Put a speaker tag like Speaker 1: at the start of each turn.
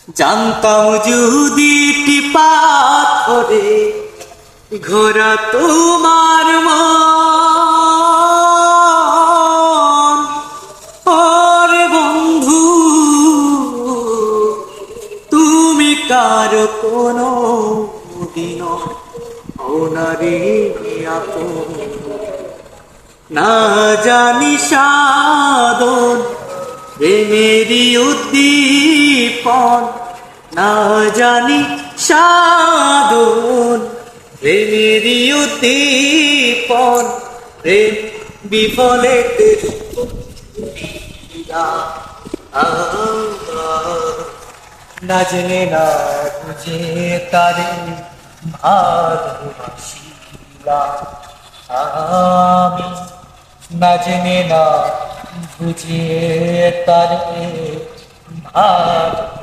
Speaker 1: জানতাম যদি পাথরে ঘোরা তোমার মন, ওরে বন্ধু তুমি কার কোনো দিন ওনারে আপন, না জানি সাধন প্রেমেরই উদ্দীপন, না জানি সাধন প্রেমেরই উদ্দীপন, প্রেম বিফলে না জেনে না বুঝে তারে ভালোবাসিলাম আমি, না জেনে না বুঝে তারে ভালোবাসিলাম।